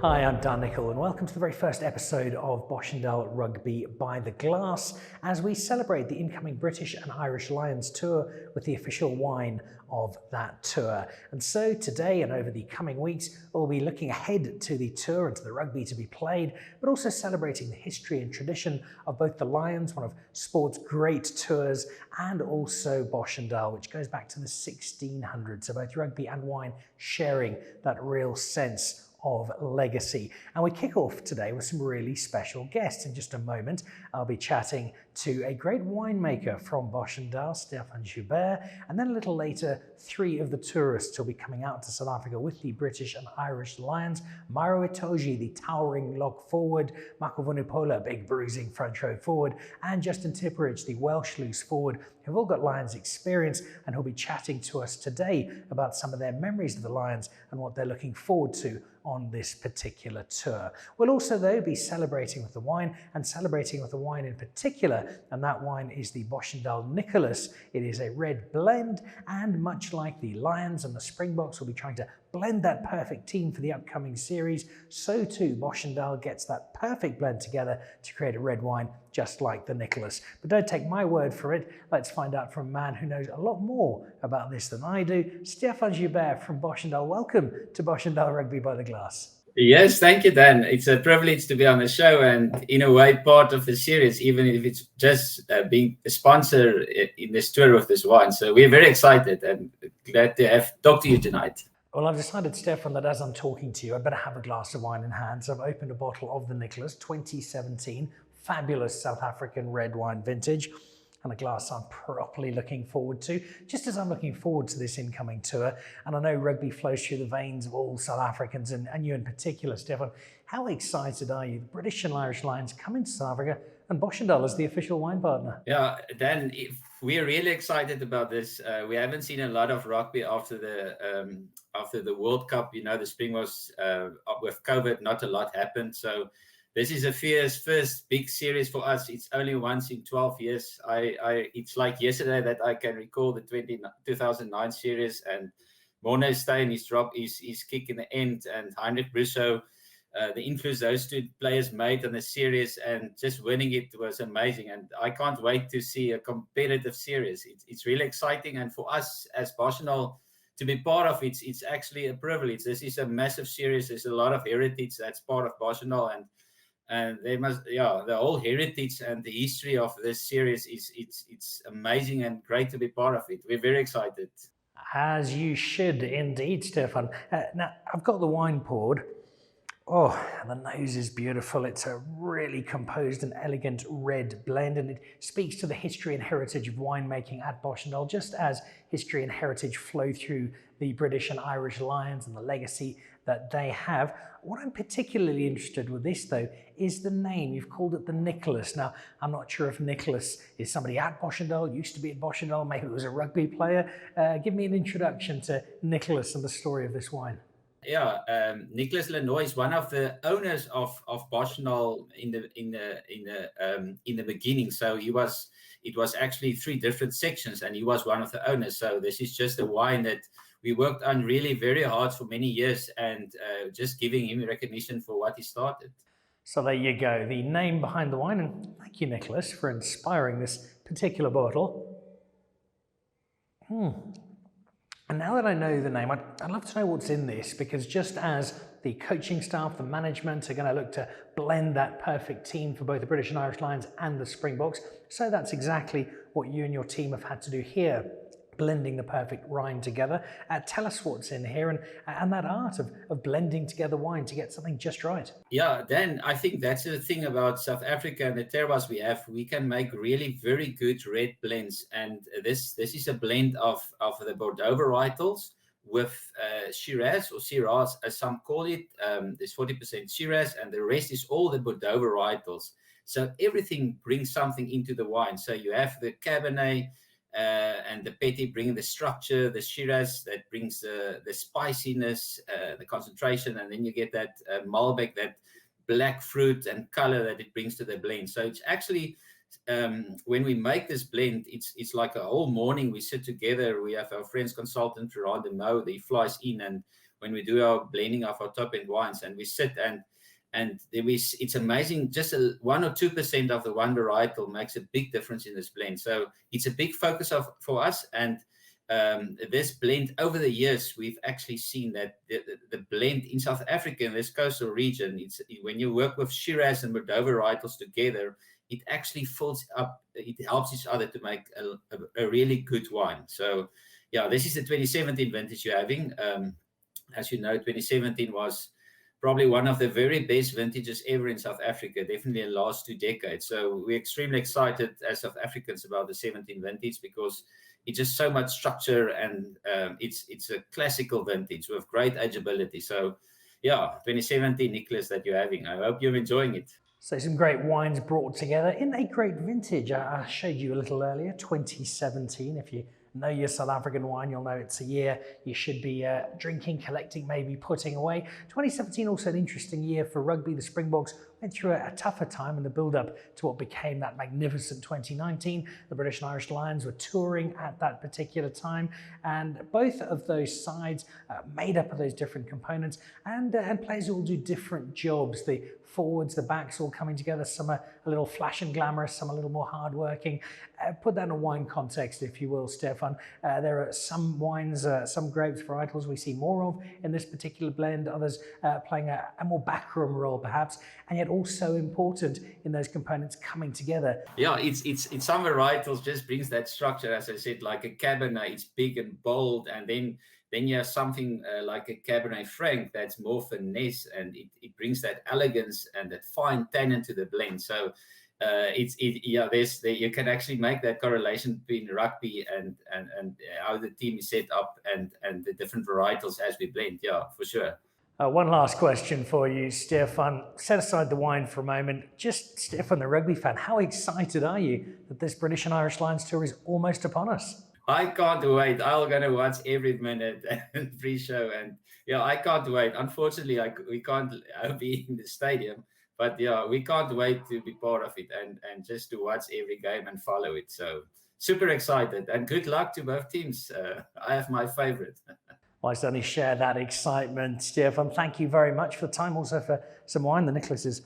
Hi, I'm Dan Nicholl and welcome to the very first episode of Boschendal Rugby by the Glass as we celebrate the incoming British and Irish Lions tour with the official wine of that tour. And so today and over the coming weeks, we'll be looking ahead to the tour and to the rugby to be played, but also celebrating the history and tradition of both the Lions, one of sport's great tours, and also Boschendal, which goes back to the 1600s. So both rugby and wine sharing that real sense of legacy. And we kick off today with some really special guests. In just a moment, I'll be chatting to a great winemaker from Boschendal, Stefan Joubert, and then a little later, three of the tourists who'll be coming out to South Africa with the British and Irish Lions: Maro, Itoje, the towering lock forward; Mako, Vunipola, big bruising front row forward; and Justin Tipauric, the Welsh loose forward, who've all got Lions experience and who'll be chatting to us today about some of their memories of the Lions and what they're looking forward to on this particular tour. We'll also, though, be celebrating with the wine, and celebrating with the wine in particular, and that wine is the Boschendal Nicolas. It is a red blend, and much like the Lions and the Springboks will be trying to blend that perfect team for the upcoming series, so too Boschendal gets that perfect blend together to create a red wine just like the Nicolas. But don't take my word for it. Let's find out from a man who knows a lot more about this than I do. Stefan Joubert from Boschendal. Welcome to Boschendal Rugby by the Glass. Yes, thank you, Dan. It's a privilege to be on the show and, in a way, part of the series, even if it's just being a sponsor in this tour of this wine. So we're very excited and glad to have talked to you tonight. Well, I've decided, Stefan, that as I'm talking to you, I better have a glass of wine in hand. So I've opened a bottle of the Nicolas 2017, fabulous South African red wine vintage, and a glass I'm properly looking forward to, just as I'm looking forward to this incoming tour. And I know rugby flows through the veins of all South Africans, and you in particular, Stefan. How excited are you? The British and Irish Lions coming to South Africa, and Boschendal as the official wine partner. Yeah, Dan, we're really excited about this. We haven't seen a lot of rugby after the World Cup. You know, the spring was with COVID, not a lot happened. So this is a first big series for us. It's only once in 12 years. It's like yesterday that I can recall the 2009 series, and Morné Steyn, his drop, his kick in the end, and Heinrich Brussow, the influence those two players made on the series, and just winning it was amazing. And I can't wait to see a competitive series. It's really exciting, and for us as Boschendal to be part of it, it's actually a privilege. This is a massive series. There's a lot of heritage that's part of Boschendal, and they must, the whole heritage and the history of this series it's amazing and great to be part of it. We're very excited. As you should indeed, Stefan. Now, I've got the wine poured. Oh, the nose is beautiful. It's a really composed and elegant red blend, and it speaks to the history and heritage of winemaking at Boschendal, just as history and heritage flow through the British and Irish Lions and the legacy that they have. What I'm particularly interested with this, though, is the name. You've called it the Nicolas. Now, I'm not sure if Nicolas is somebody at Boschendal, used to be at Boschendal, maybe it was a rugby player. Give me an introduction to Nicolas and the story of this wine. Yeah, Nicolas Lenoy is one of the owners of Boschendal in the beginning. So it was actually three different sections, and he was one of the owners. So this is just a wine that we worked on really very hard for many years, and just giving him recognition for what he started. So there you go, the name behind the wine, and thank you, Nicolas, for inspiring this particular bottle. And now that I know the name, I'd love to know what's in this, because just as the coaching staff, the management are going to look to blend that perfect team for both the British and Irish Lions and the Springboks, so that's exactly what you and your team have had to do here, blending the perfect wine together. Tell us what's in here, and that art of blending together wine to get something just right. Yeah, then I think that's the thing about South Africa and the terroirs we have. We can make really very good red blends, and this is a blend of the Bordeaux varietals with Shiraz, or Shiraz as some call it. There's 40% Shiraz, and the rest is all the Bordeaux varietals. So everything brings something into the wine. So you have the Cabernet, and the Petit bringing the structure, the Shiraz that brings the spiciness, the concentration, and then you get that Malbec, that black fruit and color that it brings to the blend. So it's actually, when we make this blend, it's like a whole morning we sit together. We have our friends consultant, Ferrand de Mo, he flies in, and when we do our blending of our top end wines, and we sit and it's amazing. Just 1 or 2% of the one varietal makes a big difference in this blend. So it's a big focus for us. And this blend, over the years, we've actually seen that the blend in South Africa, in this coastal region, when you work with Shiraz and Bordeaux varietals together, it actually fills up, it helps each other to make a really good wine. So yeah, this is the 2017 vintage you're having. As you know, 2017 was probably one of the very best vintages ever in South Africa, definitely in the last 2 decades. So we're extremely excited as South Africans about the 17 vintage, because it's just so much structure, and it's a classical vintage with great ageability. So yeah, 2017, Nicolas, that you're having. I hope you're enjoying it. So some great wines brought together in a great vintage. I showed you a little earlier, 2017. If you know your South African wine, you'll know it's a year you should be drinking, collecting, maybe putting away. 2017 also an interesting year for rugby. The Springboks went through a tougher time in the build-up to what became that magnificent 2019. The British and Irish Lions were touring at that particular time, and both of those sides made up of those different components, and players all do different jobs. The forwards, the backs all coming together. Some are a little flash and glamorous, some a little more hardworking. Put that in a wine context, if you will, Stefan. There are some wines, some grapes, varietals we see more of in this particular blend, others playing a more backroom role perhaps, and yet also important in those components coming together. Yeah, it's some varietals just brings that structure, as I said, like a Cabernet, it's big and bold, and then you have something like a Cabernet Franc that's more finesse, and it brings that elegance and that fine tannin to the blend. So you can actually make that correlation between rugby and how the team is set up and the different varietals as we blend. Yeah, for sure. One last question for you, Stefan. Set aside the wine for a moment. Just, Stefan, the rugby fan, how excited are you that this British and Irish Lions tour is almost upon us? I can't wait. I'm going to watch every minute and pre-show. And yeah, I can't wait. Unfortunately, we can't be in the stadium. But yeah, we can't wait to be part of it and just to watch every game and follow it. So super excited. And good luck to both teams. I have my favorite. Well, I certainly share that excitement, Stefan. Thank you very much for the time. Also for some wine. The Nicolas is,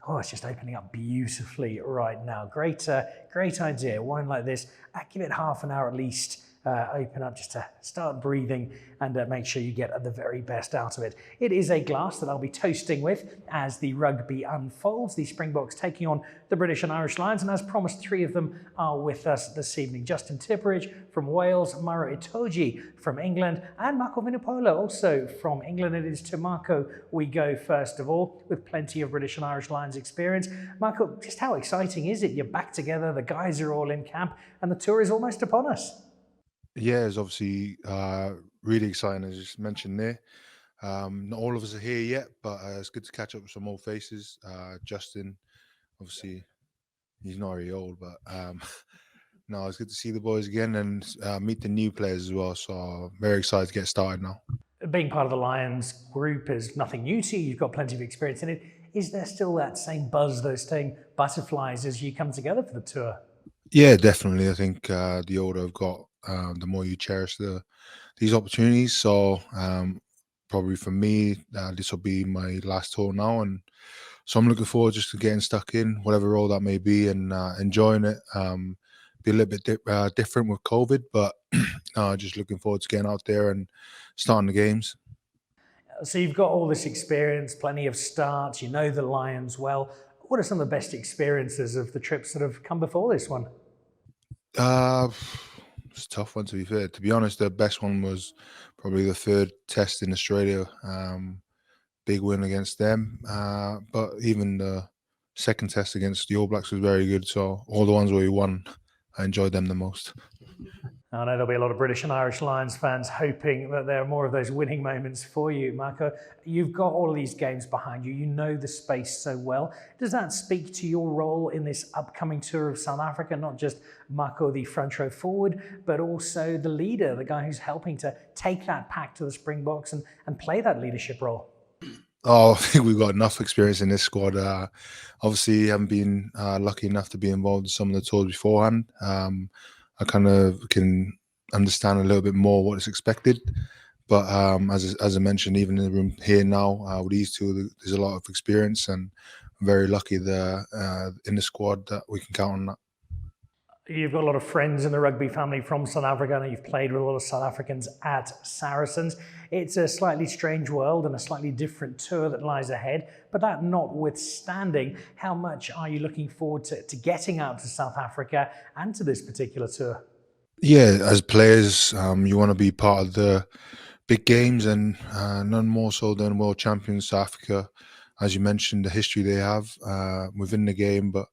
it's just opening up beautifully right now. Great idea. Wine like this, give it half an hour at least. Open up just to start breathing and make sure you get the very best out of it. It is a glass that I'll be toasting with as the rugby unfolds. The Springboks taking on the British and Irish Lions, and as promised, 3 of them are with us this evening. Justin Tipauric from Wales, Maro Itoje from England, and Mako Vunipola also from England. It is to Mako we go first of all, with plenty of British and Irish Lions experience. Mako, just how exciting is it? You're back together, the guys are all in camp, and the tour is almost upon us. Yeah, it's obviously really exciting, as you just mentioned there. Not all of us are here yet, but it's good to catch up with some old faces. Justin, obviously, he's not very old, but no, it's good to see the boys again and meet the new players as well. So very excited to get started now. Being part of the Lions group is nothing new to you. You've got plenty of experience in it. Is there still that same buzz, those same butterflies as you come together for the tour? Yeah, definitely. I think the older I've got, the more you cherish these opportunities. So probably for me, this will be my last tour now, and so I'm looking forward just to getting stuck in whatever role that may be and enjoying it. Be a little bit different with COVID, but just looking forward to getting out there and starting the games. So you've got all this experience, plenty of starts. You know the Lions well. What are some of the best experiences of the trips that have come before this one? It's a tough one, to be fair. To be honest, the best one was probably the 3rd test in Australia. Big win against them. But even the 2nd test against the All Blacks was very good. So all the ones where we won, I enjoyed them the most. I know there'll be a lot of British and Irish Lions fans hoping that there are more of those winning moments for you, Mako. You've got all of these games behind you. You know the space so well. Does that speak to your role in this upcoming tour of South Africa? Not just Mako, the front row forward, but also the leader, the guy who's helping to take that pack to the Springboks and play that leadership role? Oh, I think we've got enough experience in this squad. Obviously, haven't been lucky enough to be involved in some of the tours beforehand. I kind of can understand a little bit more what is expected, But as I mentioned, even in the room here now with these two, there's a lot of experience, and I'm very lucky in the squad that we can count on that. You've got a lot of friends in the rugby family from South Africa, and you've played with a lot of South Africans at Saracens. It's a slightly strange world and a slightly different tour that lies ahead, but that notwithstanding, how much are you looking forward to getting out to South Africa and to this particular tour? Yeah, as players, you want to be part of the big games, and none more so than world champions South Africa. As you mentioned, the history they have within the game, but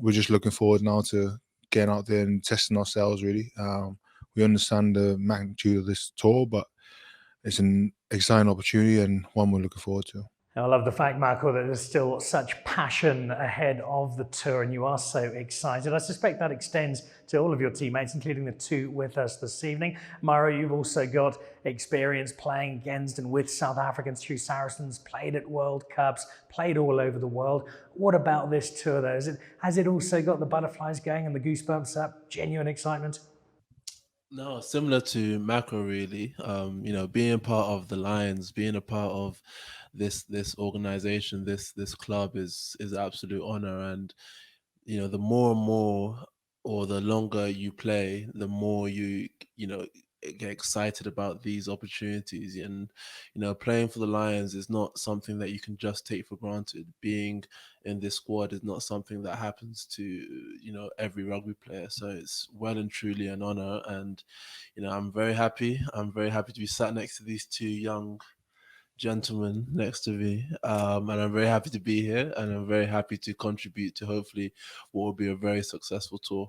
we're just looking forward now to getting out there and testing ourselves, really. We understand the magnitude of this tour, but it's an exciting opportunity and one we're looking forward to. I love the fact, Mako, that there's still such passion ahead of the tour and you are so excited. I suspect that extends to all of your teammates, including the two with us this evening. Maro, you've also got experience playing against and with South Africans through Saracens, played at World Cups, played all over the world. What about this tour, though? Has it also got the butterflies going and the goosebumps up, genuine excitement? No, similar to Mako, really. Being part of the Lions, being a part of this organization, this club is absolute honor. And the more and more, or the longer you play, the more you get excited about these opportunities. And playing for the Lions is not something that you can just take for granted. Being in this squad is not something that happens to every rugby player, so it's well and truly an honor. And I'm very happy to be sat next to these two young gentlemen next to me, and I'm very happy to be here, and I'm very happy to contribute to hopefully what will be a very successful tour.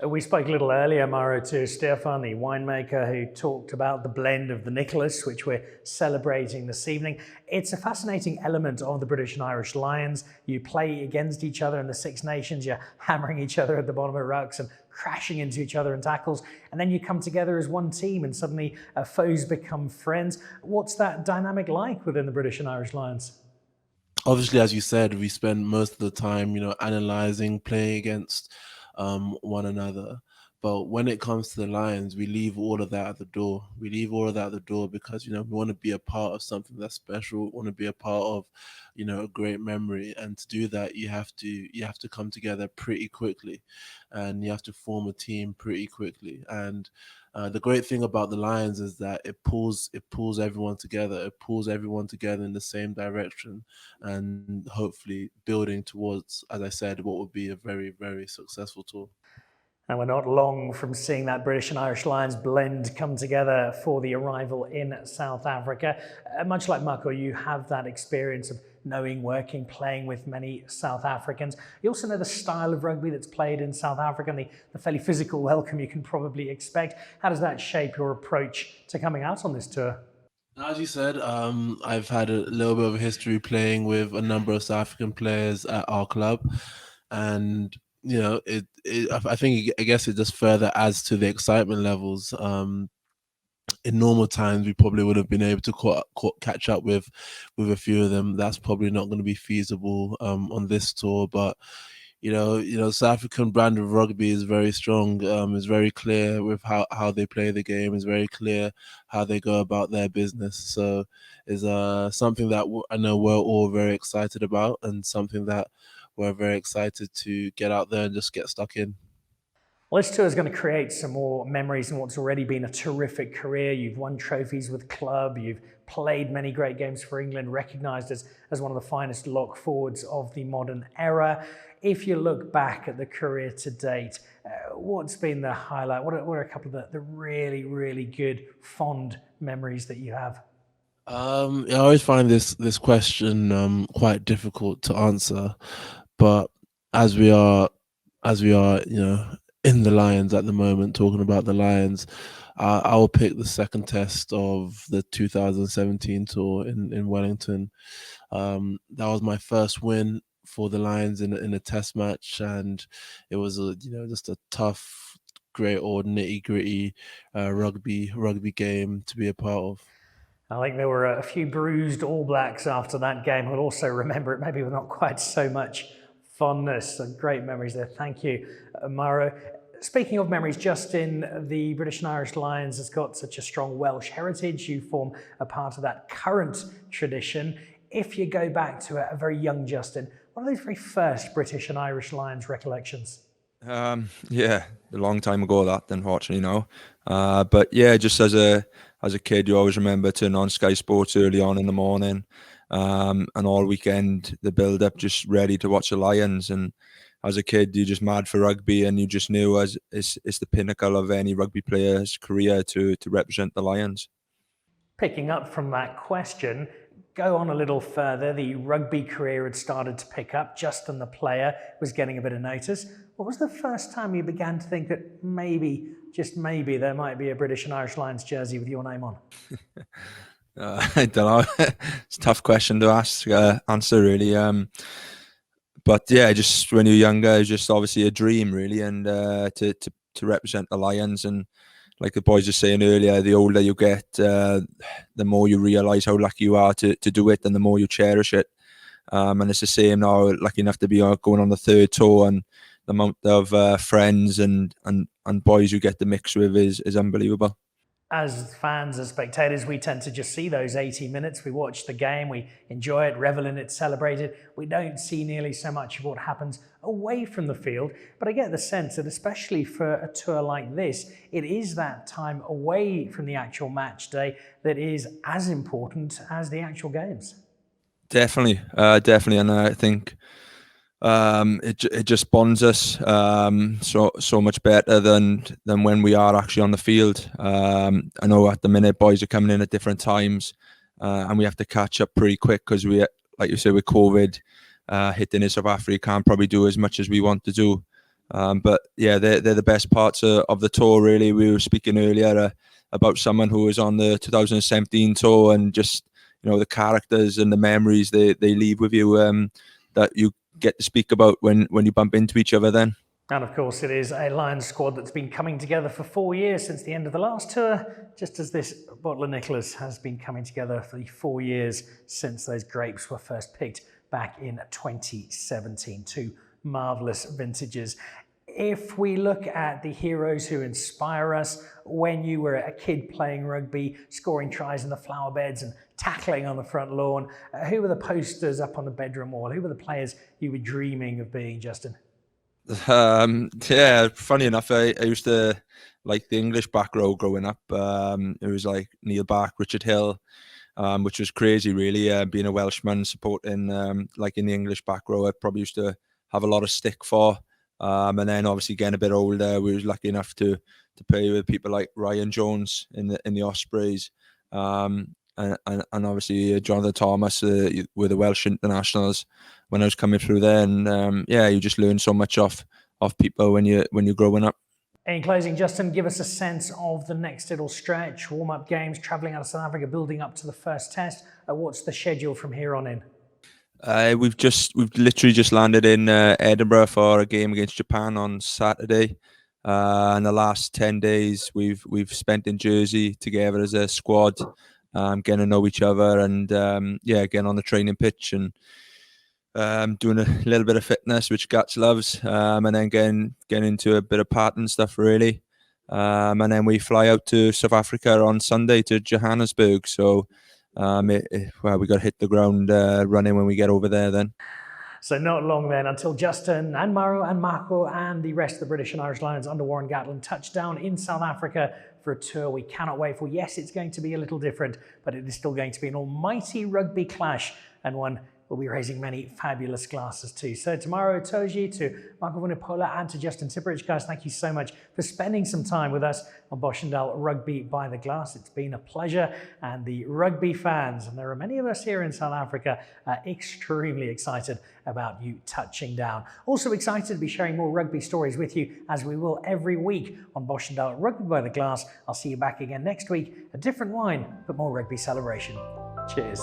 We spoke a little earlier, Maro, to Stefan, the winemaker, who talked about the blend of the Nicolas, which we're celebrating this evening. It's a fascinating element of the British and Irish Lions. You play against each other in the Six Nations, you're hammering each other at the bottom of rucks and crashing into each other in tackles, and then you come together as one team and suddenly foes become friends. What's that dynamic like within the British and Irish Lions? Obviously, as you said, we spend most of the time, analyzing, playing against one another. But when it comes to the Lions, we leave all of that at the door. We leave all of that at the door because, we want to be a part of something that's special. We want to be a part of, a great memory. And to do that, you have to come together pretty quickly, and you have to form a team pretty quickly. And the great thing about the Lions is that it pulls everyone together. It pulls everyone together in the same direction, and hopefully building towards, as I said, what would be a very, very successful tour. And we're not long from seeing that British and Irish Lions blend come together for the arrival in South Africa. Much like Mako, you have that experience of knowing, working, playing with many South Africans. You also know the style of rugby that's played in South Africa and the fairly physical welcome you can probably expect. How does that shape your approach to coming out on this tour? As you said, I've had a little bit of a history playing with a number of South African players at our club, and I guess it just further adds to the excitement levels. In normal times, we probably would have been able to catch up with a few of them. That's probably not going to be feasible on this tour, but South African brand of rugby is very strong. It's very clear with how they play the game. It's very clear how they go about their business. So it's something that I know we're all very excited about, and something that we're very excited to get out there and just get stuck in. Well, this tour is going to create some more memories in what's already been a terrific career. You've won trophies with club, you've played many great games for England, recognised as one of the finest lock forwards of the modern era. If you look back at the career to date, what's been the highlight? What are a couple of the really, really good, fond memories that you have? I always find this question quite difficult to answer, but as we are, in the Lions at the moment, talking about the Lions, I will pick the second test of the 2017 tour in Wellington. That was my first win for the Lions in a test match, and it was just a tough, great old nitty gritty rugby game to be a part of. I think there were a few bruised All Blacks after that game who'll also remember it, maybe with not quite so much fondness. So great memories there. Thank you, Maro. Speaking of memories, Justin, the British and Irish Lions has got such a strong Welsh heritage. You form a part of that current tradition. If you go back to a very young Justin, what are those very first British and Irish Lions recollections? Yeah, a long time ago that, unfortunately now. But yeah, just as a kid, you always remember turning on Sky Sports early on in the morning, and all weekend the build up, just ready to watch the Lions. And as a kid, you're just mad for rugby, and you just knew as it's the pinnacle of any rugby player's career to represent the Lions. Picking up from that question, go on a little further. The rugby career had started to pick up. Justin, the player, was getting a bit of notice. What was the first time you began to think that maybe, just maybe, there might be a British and Irish Lions jersey with your name on? I don't know. It's a tough question to answer, really. But yeah, just when you're younger, it's just obviously a dream, really, and to represent the Lions. And like the boys were saying earlier, the older you get, the more you realise how lucky you are to do it, and the more you cherish it. And it's the same now. Lucky enough to be going on the third tour, and the amount of friends and boys you get to mix with is unbelievable. As fans, as spectators, we tend to just see those 80 minutes. We watch the game, we enjoy it, revel in it, celebrate it. We don't see nearly so much of what happens away from the field. But I get the sense that especially for a tour like this, it is that time away from the actual match day that is as important as the actual games. Definitely, and I think it just bonds us so much better than when we are actually on the field. I know at the minute boys are coming in at different times, and we have to catch up pretty quick because we, like you said, with COVID hitting in South Africa, can't probably do as much as we want to do. But yeah, they're the best parts of the tour, really. We were speaking earlier about someone who was on the 2017 tour, and just the characters and the memories they leave with you, that you get to speak about when you bump into each other then. And of course, it is a Lions squad that's been coming together for 4 years since the end of the last tour, just as this bottle of Nicolas has been coming together for the 4 years since those grapes were first picked back in 2017. Two marvellous vintages. If we look at the heroes who inspire us, when you were a kid playing rugby, scoring tries in the flower beds and tackling on the front lawn, who were the posters up on the bedroom wall? Who were the players you were dreaming of being, Justin? Yeah, funny enough, I used to like the English back row growing up. It was like Neil Back, Richard Hill, which was crazy, really. Being a Welshman, supporting like in the English back row, I probably used to have a lot of stick for. And then obviously getting a bit older, we was lucky enough to play with people like Ryan Jones in the Ospreys, and obviously Jonathan Thomas were the Welsh internationals when I was coming through there. And yeah, you just learn so much off people when you're growing up. In closing, Justin, give us a sense of the next little stretch, warm-up games, travelling out of South Africa, building up to the first test. What's the schedule from here on in? We've literally just landed in Edinburgh for a game against Japan on Saturday. And the last 10 days we've spent in Jersey together as a squad, getting to know each other, and getting on the training pitch and doing a little bit of fitness, which Gats loves, and then getting into a bit of partying stuff, really. And then we fly out to South Africa on Sunday to Johannesburg. So we got to hit the ground running when we get over there then. So not long then until Justin and Maro and Mako and the rest of the British and Irish Lions under Warren Gatland touch down in South Africa for a tour we cannot wait for. Yes, it's going to be a little different, but it is still going to be an almighty rugby clash, and one we'll be raising many fabulous glasses too. So to Maro, Itoje, to Mako, Vunipola, and to Justin Tipauric, guys, thank you so much for spending some time with us on Boschendal Rugby by the Glass. It's been a pleasure, and the rugby fans, and there are many of us here in South Africa, are extremely excited about you touching down. Also excited to be sharing more rugby stories with you, as we will every week on Boschendal Rugby by the Glass. I'll see you back again next week, a different wine, but more rugby celebration. Cheers.